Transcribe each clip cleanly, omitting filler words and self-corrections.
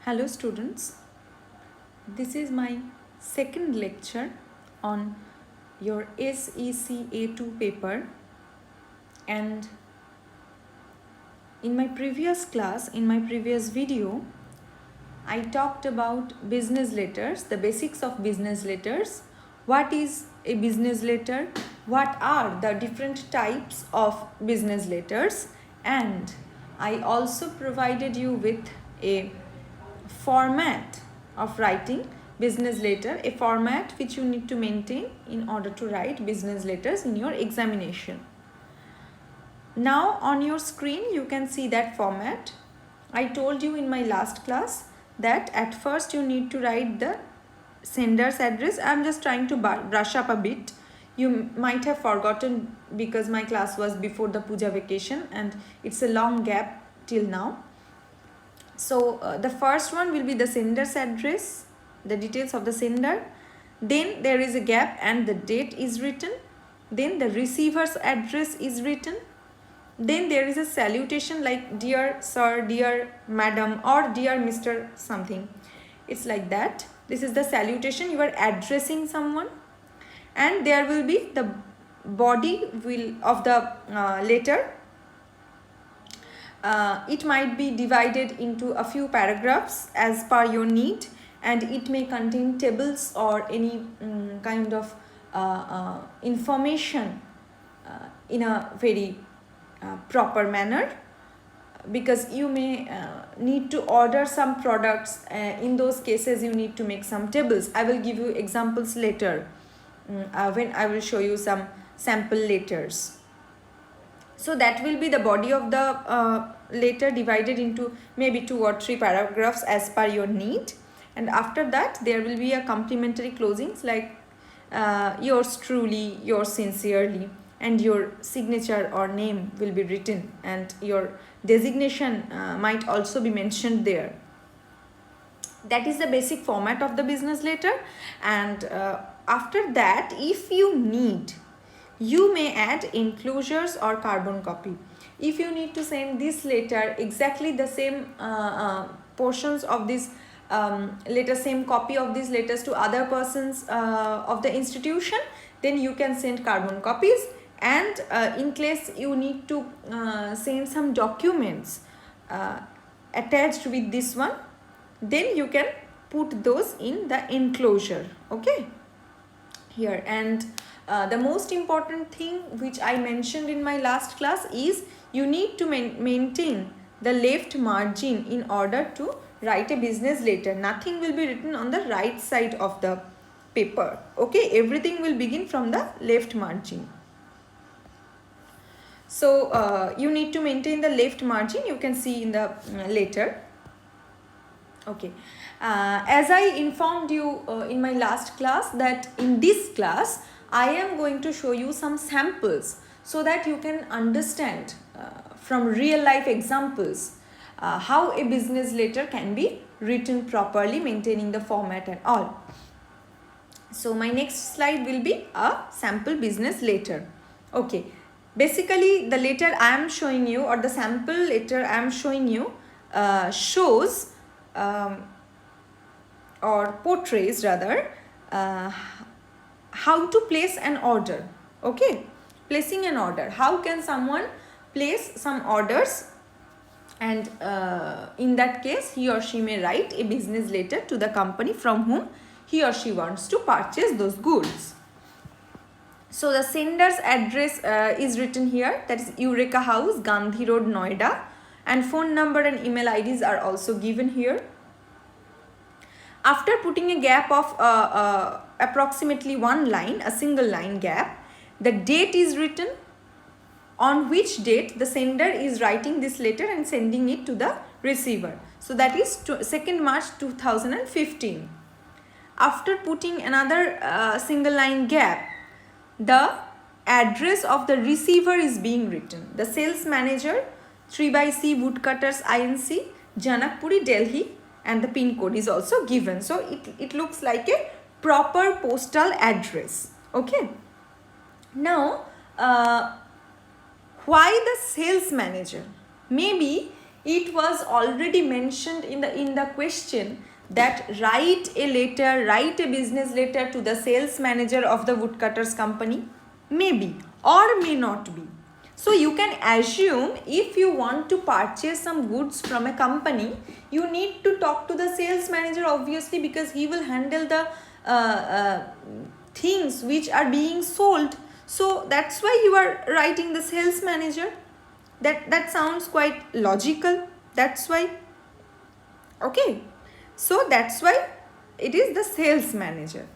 Hello students, this is my second lecture on your SEC A2 paper, and in my previous class, in my previous video, I talked about business letters, the basics of business letters, what is a business letter, what are the different types of business letters, and I also provided you with a format of writing business letter, a format which you need to maintain in order to write business letters in your examination. Now on your screen you can see that format. I told you in my last class that at first you need to write the sender's address. I'm just trying to brush up a bit. You might have forgotten because my class was before the Puja vacation and it's a long gap till now. So the first one will be the sender's address, the details of the sender. Then there is a gap and the date is written. Then the receiver's address is written. Then there is a salutation like dear sir, dear madam, or dear Mr. something. It's like that. This is the salutation. You are addressing someone. And there will be the body of the letter. It might be divided into a few paragraphs as per your need, and it may contain tables or any kind of information in a very proper manner, because you may need to order some products. In those cases you need to make some tables. I will give you examples later when I will show you some sample letters. So that will be the body of the letter, divided into maybe 2 or 3 paragraphs as per your need. And after that there will be a complimentary closings like yours truly, yours sincerely, and your signature or name will be written, and your designation might also be mentioned there. That is the basic format of the business letter. And after that, if you need, you may add enclosures or carbon copy. If you need to send this letter, exactly the same portions of this letter, same copy of these letters to other persons of the institution, then you can send carbon copies. And in case you need to send some documents attached with this one, then you can put those in the enclosure, okay, here. And the most important thing which I mentioned in my last class is you need to maintain the left margin in order to write a business letter. Nothing will be written on the right side of the paper, okay. Everything will begin from the left margin. So you need to maintain the left margin. You can see in the letter, okay. As I informed you in my last class, that in this class I am going to show you some samples so that you can understand from real life examples how a business letter can be written properly, maintaining the format and all. So my next slide will be a sample business letter, okay. Basically the letter I am showing you, or the sample letter I am showing you, shows or portrays rather how to place an order, okay. Placing an order, how can someone place some orders, and in that case he or she may write a business letter to the company from whom he or she wants to purchase those goods. So the sender's address is written here, that is Eureka House, Gandhi Road, Noida, and phone number and email IDs are also given here. After putting a gap of approximately 1 line, a single line gap, the date is written, on which date the sender is writing this letter and sending it to the receiver. So that is 2nd March 2015. After putting another single line gap, the address of the receiver is being written. The sales manager, 3/C Woodcutters Inc., Janakpuri, Delhi, and the pin code is also given. So it looks like a proper postal address, okay. Now why the sales manager? Maybe it was already mentioned in the question that write a business letter to the sales manager of the woodcutters company. Maybe or may not be. So you can assume if you want to purchase some goods from a company, you need to talk to the sales manager, obviously, because he will handle the things which are being sold. So that's why you are writing the sales manager. That sounds quite logical. That's why. Okay. So that's why it is the sales manager.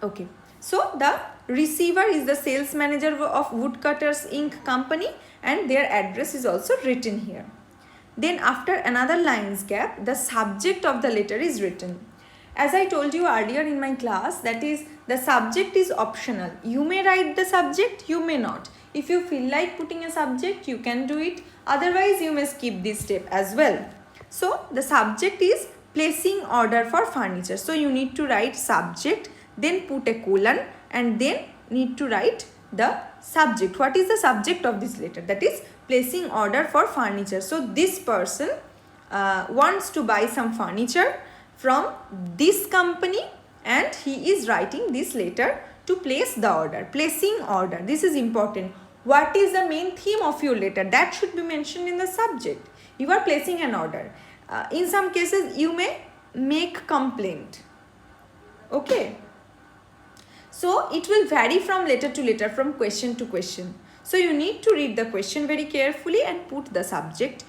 Okay. So the receiver is the sales manager of Woodcutters Inc. company, and their address is also written here. Then after another lines gap, the subject of the letter is written. As I told you earlier in my class, that is, the subject is optional. You may write the subject, you may not. If you feel like putting a subject, you can do it. Otherwise, you may skip this step as well. So the subject is placing order for furniture. So you need to write subject, then put a colon, and then need to write the subject. What is the subject of this letter? That is placing order for furniture. So this person wants to buy some furniture from this company, and he is writing this letter to place the order. Placing order. This is important. What is the main theme of your letter? That should be mentioned in the subject. You are placing an order. In some cases, you may make complaint. Okay. So it will vary from letter to letter, from question to question. So you need to read the question very carefully and put the subject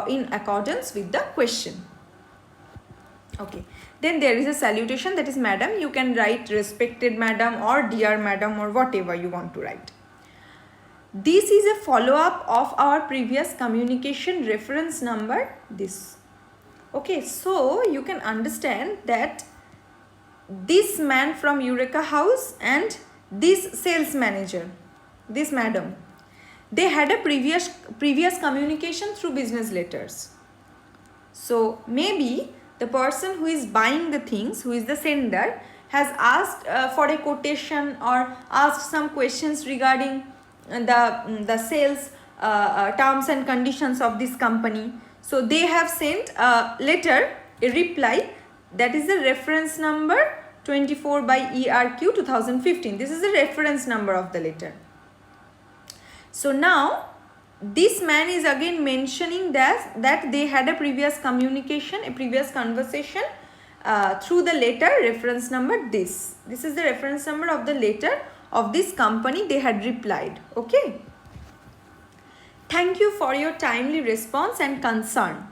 in accordance with the question. Okay. Then there is a salutation, that is madam. You can write respected madam or dear madam or whatever you want to write. This is a follow-up of our previous communication reference number, this. Okay, so you can understand that this man from Eureka House and this sales manager, this madam, they had a previous communication through business letters. So maybe the person who is buying the things, who is the sender, has asked for a quotation or asked some questions regarding the sales terms and conditions of this company. So they have sent a letter, a reply, that is the reference number 24 by ERQ 2015. This is the reference number of the letter. So now this man is again mentioning that they had a previous communication, a previous conversation through the letter, reference number this. This is the reference number of the letter of this company they had replied. Okay. Thank you for your timely response and concern.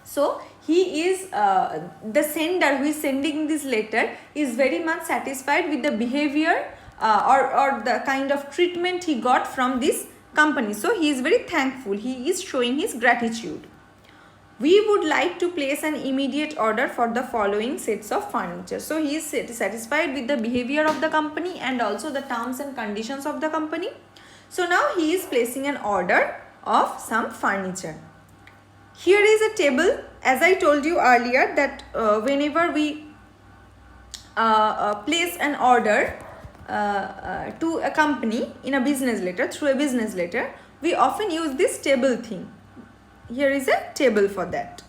So he is the sender who is sending this letter is very much satisfied with the behavior or the kind of treatment he got from this company. So he is very thankful. He is showing his gratitude. We would like to place an immediate order for the following sets of furniture. So he is satisfied with the behavior of the company and also the terms and conditions of the company. So now he is placing an order of some furniture. Here is a table. As I told you earlier that whenever we place an order to a company in a business letter, through a business letter, we often use this table thing. Here is a table for that.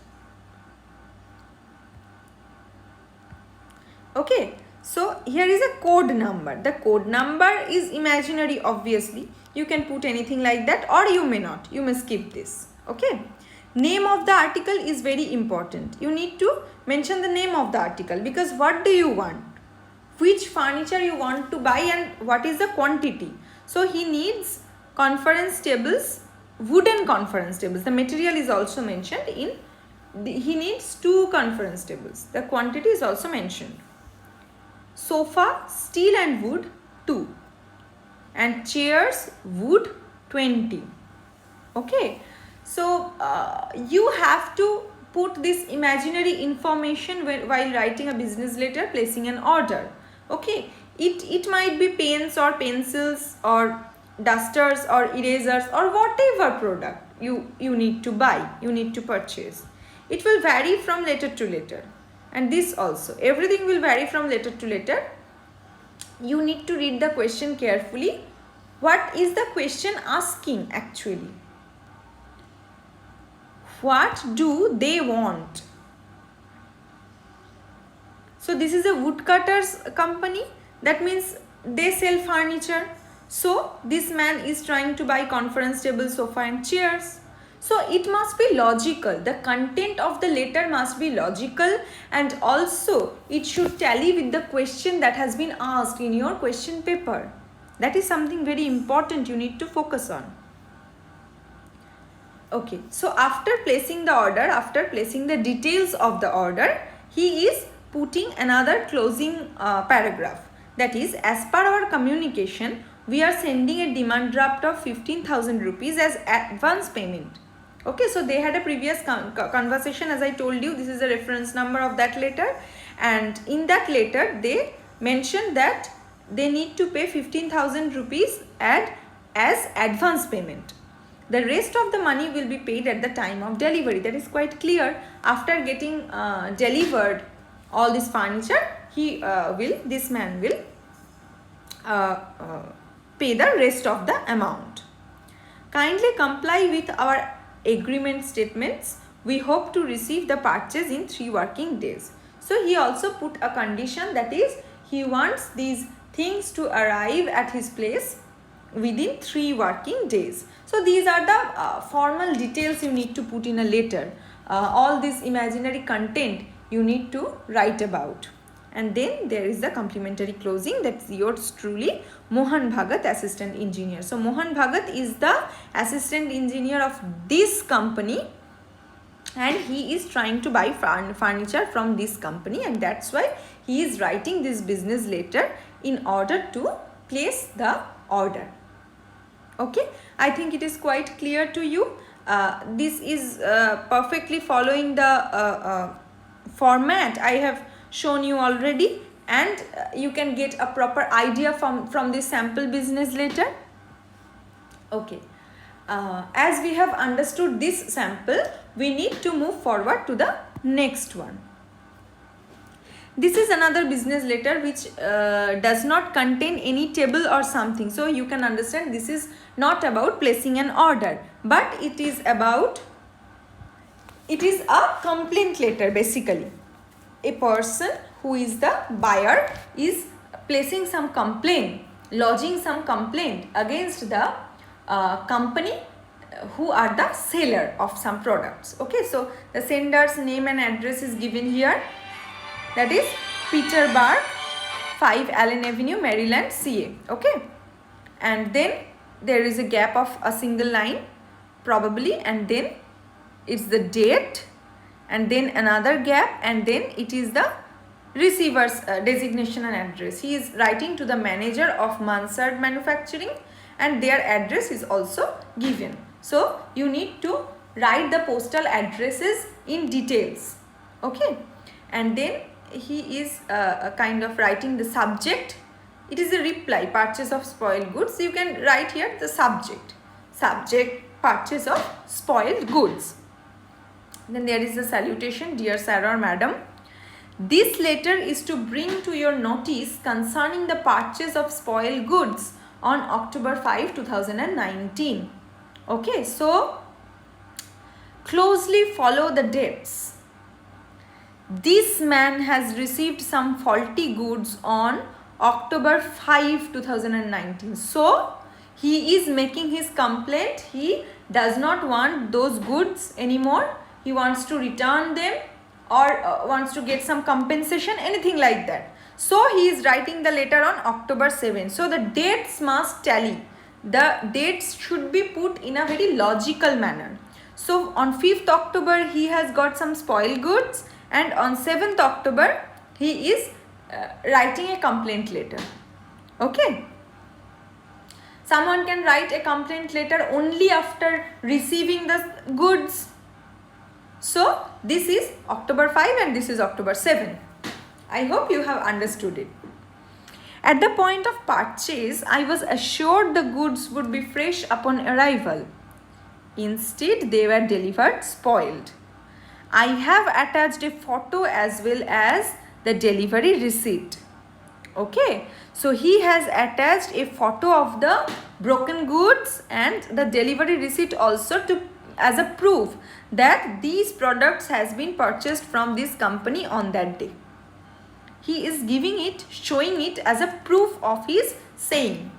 Okay, so here is a code number. The code number is imaginary, obviously. You can put anything like that, or you may not. You may skip this. Okay. Name of the article is very important. You need to mention the name of the article, because what do you want? Which furniture you want to buy and what is the quantity. So he needs conference tables, wooden conference tables. The material is also mentioned in he needs 2 conference tables. The quantity is also mentioned. Sofa, steel and wood 2, and chairs, wood 20. Okay. So you have to put this imaginary information while writing a business letter, placing an order. Okay. It might be pens or pencils or dusters or erasers or whatever product you need to buy, you need to purchase. It will vary from letter to letter, and this also, everything will vary from letter to letter. You need to read the question carefully. What is the question asking actually? what do they want? So this is a woodcutter's company. That means they sell furniture. So this man is trying to buy conference table, sofa and chairs. So it must be logical. The content of the letter must be logical, and also it should tally with the question that has been asked in your question paper. That is something very important you need to focus on. Okay, so after placing the order, after placing the details of the order, he is putting another closing paragraph. That is, as per our communication, we are sending a demand draft of 15,000 rupees as advance payment. Okay, so they had a previous conversation, as I told you. This is the reference number of that letter, and in that letter they mentioned that they need to pay 15,000 rupees as advance payment. The rest of the money will be paid at the time of delivery. That is quite clear. After getting delivered all this furniture, this man will pay the rest of the amount. Kindly comply with our agreement statements. We hope to receive the purchase in 3 working days. So he also put a condition, that is, he wants these things to arrive at his place within 3 working days. So these are the formal details you need to put in a letter. All this imaginary content you need to write about. And then there is the complimentary closing. That's yours truly, Mohan Bhagat, assistant engineer. So Mohan Bhagat is the assistant engineer of this company, and he is trying to buy furniture from this company, and that's why he is writing this business letter in order to place the order. Okay, I think it is quite clear to you. This is perfectly following the format I have shown you already, and you can get a proper idea from this sample business letter. Okay, as we have understood this sample, we need to move forward to the next one. This is another business letter which does not contain any table or something. So you can understand this is not about placing an order, but it is a complaint letter basically. A person who is the buyer is placing some complaint, lodging some complaint against the company who are the seller of some products. Okay, so the sender's name and address is given here. That is Peter Bark, 5 Allen Avenue, Maryland, CA. Okay, and then there is a gap of a single line probably, and then it's the date, and then another gap, and then it is the receiver's designation and address. He is writing to the manager of Mansard Manufacturing, and their address is also given. So you need to write the postal addresses in details. Okay, and then he is kind of writing the subject. It is a reply, purchase of spoiled goods. You can write here the subject, purchase of spoiled goods. Then there is a salutation, dear sir or madam. This letter is to bring to your notice concerning the purchase of spoiled goods on October 5, 2019. Okay, so closely follow the dates. This man has received some faulty goods on October 5, 2019. So he is making his complaint. He does not want those goods anymore. He wants to return them, or wants to get some compensation, anything like that. So he is writing the letter on October 7. So the dates must tally. The dates should be put in a very logical manner. So on 5th October he has got some spoiled goods, and on 7th October he is writing a complaint letter. Okay. Someone can write a complaint letter only after receiving the goods. So this is October 5 and this is October 7. I hope you have understood it. At the point of purchase, I was assured the goods would be fresh upon arrival. Instead, they were delivered spoiled. I have attached a photo as well as the delivery receipt. Okay, so he has attached a photo of the broken goods and the delivery receipt also to as a proof that these products has been purchased from this company on that day. He is giving it, showing it as a proof of his saying.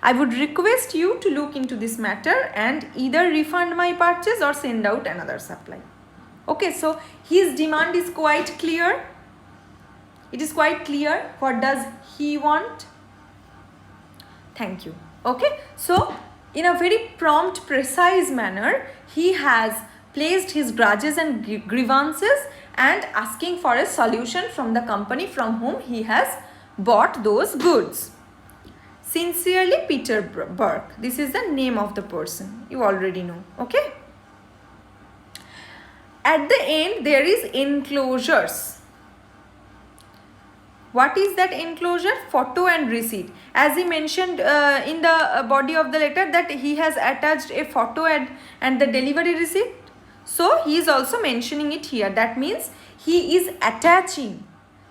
I would request you to look into this matter and either refund my purchase or send out another supply. Okay, so his demand is quite clear. It is quite clear. What does he want? Thank you. Okay, so in a very prompt, precise manner, he has placed his grudges and grievances and asking for a solution from the company from whom he has bought those goods. Sincerely, Peter Burke. This is the name of the person. You already know. Okay. At the end, there is enclosures. What is that enclosure? Photo and receipt. As he mentioned in the body of the letter that he has attached a photo and the delivery receipt. So, he is also mentioning it here. That means he is attaching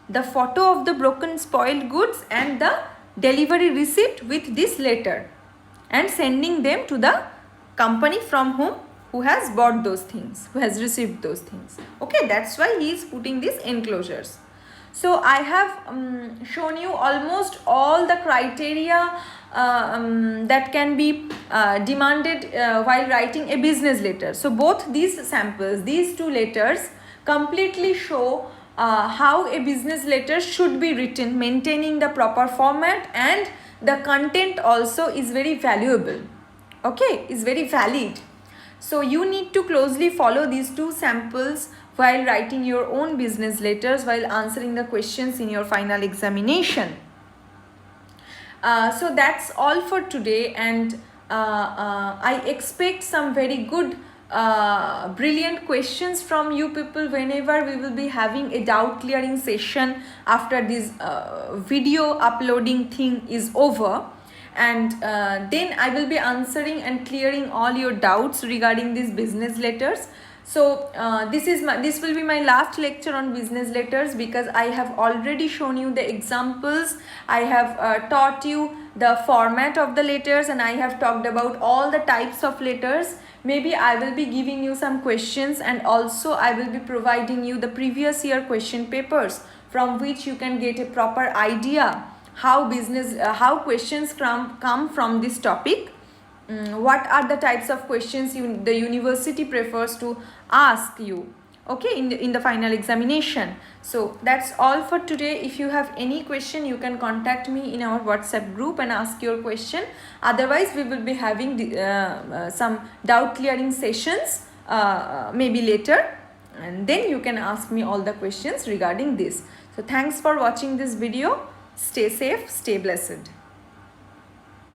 the photo of the broken spoiled goods and the delivery receipt with this letter and sending them to the company from who has bought those things, who has received those things. Okay, that's why he is putting these enclosures. So I have shown you almost all the criteria that can be demanded while writing a business letter. So both these samples, these two letters completely show how a business letter should be written, maintaining the proper format, and the content also is very valuable. Okay, is very valid. So you need to closely follow these two samples while writing your own business letters, while answering the questions in your final examination. So that's all for today, and I expect some very good brilliant questions from you people whenever we will be having a doubt clearing session after this video uploading thing is over. And then I will be answering and clearing all your doubts regarding these business letters. So this will be my last lecture on business letters, because I have already shown you the examples. I have taught you the format of the letters, and I have talked about all the types of letters. Maybe I will be giving you some questions, and also I will be providing you the previous year question papers from which you can get a proper idea how questions come from this topic. What are the types of questions the university prefers to ask you, okay, in the final examination. So that's all for today. If you have any question, you can contact me in our WhatsApp group and ask your question. Otherwise, we will be having some doubt clearing sessions maybe later, and then you can ask me all the questions regarding this. So thanks for watching this video. Stay safe, stay blessed.